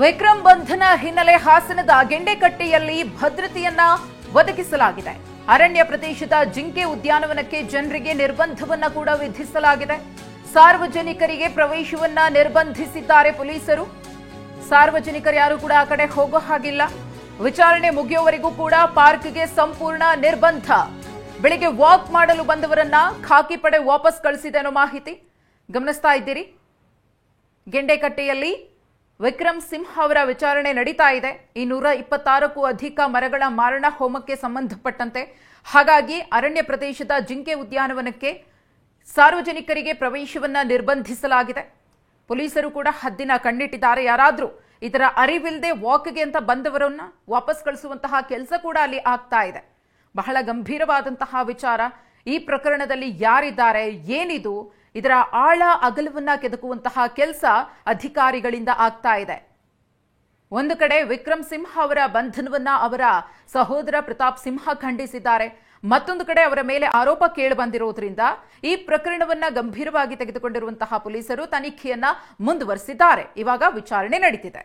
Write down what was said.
ವಿಕ್ರಮ್ ಬಂಧನ ಹಿನ್ನೆಲೆ ಹಾಸನದ ಗೆಂಡೆಕಟ್ಟೆಯಲ್ಲಿ ಭದ್ರತೆಯನ್ನ ಒದಗಿಸಲಾಗಿದೆ. ಅರಣ್ಯ ಪ್ರದೇಶದ ಜಿಂಕೆ ಉದ್ಯಾನವನಕ್ಕೆ ಜನರಿಗೆ ನಿರ್ಬಂಧವನ್ನ ಕೂಡ ವಿಧಿಸಲಾಗಿದೆ. ಸಾರ್ವಜನಿಕರಿಗೆ ಪ್ರವೇಶವನ್ನ ನಿರ್ಬಂಧಿಸಿದ್ದಾರೆ ಪೊಲೀಸರು. ಸಾರ್ವಜನಿಕರು ಯಾರು ಕೂಡ ಆ ಕಡೆ ಹೋಗೋ ಹಾಗಿಲ್ಲ. ವಿಚಾರಣೆ ಮುಗಿಯುವವರೆಗೂ ಕೂಡ ಪಾರ್ಕ್ಗೆ ಸಂಪೂರ್ಣ ನಿರ್ಬಂಧ. ಬೆಳಿಗ್ಗೆ ವಾಕ್ ಮಾಡಲು ಬಂದವರನ್ನ ಖಾಕಿ ಪಡೆ ವಾಪಸ್ ಕಳಿಸಿದೆ ಅನ್ನೋ ಮಾಹಿತಿ ಗಮನಿಸ್ತಾ ಇದ್ದೀರಿ. ಗೆಂಡೆಕಟ್ಟೆಯಲ್ಲಿ ವಿಕ್ರಮ್ ಸಿಂಹ ಅವರ ವಿಚಾರಣೆ ನಡೀತಾ ಇದೆ. ಈ 126ಕ್ಕೂ ಅಧಿಕ ಮರಗಳ ಮಾರಣ ಹೋಮಕ್ಕೆ ಸಂಬಂಧಪಟ್ಟಂತೆ. ಹಾಗಾಗಿ ಅರಣ್ಯ ಪ್ರದೇಶದ ಜಿಂಕೆ ಉದ್ಯಾನವನಕ್ಕೆ ಸಾರ್ವಜನಿಕರಿಗೆ ಪ್ರವೇಶವನ್ನ ನಿರ್ಬಂಧಿಸಲಾಗಿದೆ. ಪೊಲೀಸರು ಕೂಡ ಹದ್ದಿನ ಕಣ್ಣಿಟ್ಟಿದ್ದಾರೆ. ಯಾರಾದ್ರೂ ಇದರ ಅರಿವಿಲ್ಲದೆ ವಾಕ್ಗೆ ಅಂತ ಬಂದವರನ್ನ ವಾಪಸ್ ಕಳಿಸುವಂತಹ ಕೆಲಸ ಕೂಡ ಅಲ್ಲಿ ಆಗ್ತಾ ಇದೆ. ಬಹಳ ಗಂಭೀರವಾದಂತಹ ವಿಚಾರ. ಈ ಪ್ರಕರಣದಲ್ಲಿ ಯಾರಿದ್ದಾರೆ, ಏನಿದು, ಇದರ ಆಳ ಅಗಲವನ್ನ ಕೆದಕುವಂತಹ ಕೆಲಸ ಅಧಿಕಾರಿಗಳಿಂದ ಆಗ್ತಾ ಇದೆ. ಒಂದು ಕಡೆ ವಿಕ್ರಮ್ ಸಿಂಹ ಅವರ ಬಂಧನವನ್ನ ಅವರ ಸಹೋದರ ಪ್ರತಾಪ್ ಸಿಂಹ ಖಂಡಿಸಿದ್ದಾರೆ. ಮತ್ತೊಂದು ಕಡೆ ಅವರ ಮೇಲೆ ಆರೋಪ ಕೇಳಿ ಬಂದಿರೋದ್ರಿಂದ ಈ ಪ್ರಕರಣವನ್ನ ಗಂಭೀರವಾಗಿ ತೆಗೆದುಕೊಂಡಿರುವಂತಹ ಪೊಲೀಸರು ತನಿಖೆಯನ್ನ ಮುಂದುವರಿಸಿದ್ದಾರೆ. ಇವಾಗ ವಿಚಾರಣೆ ನಡೀತಿದೆ.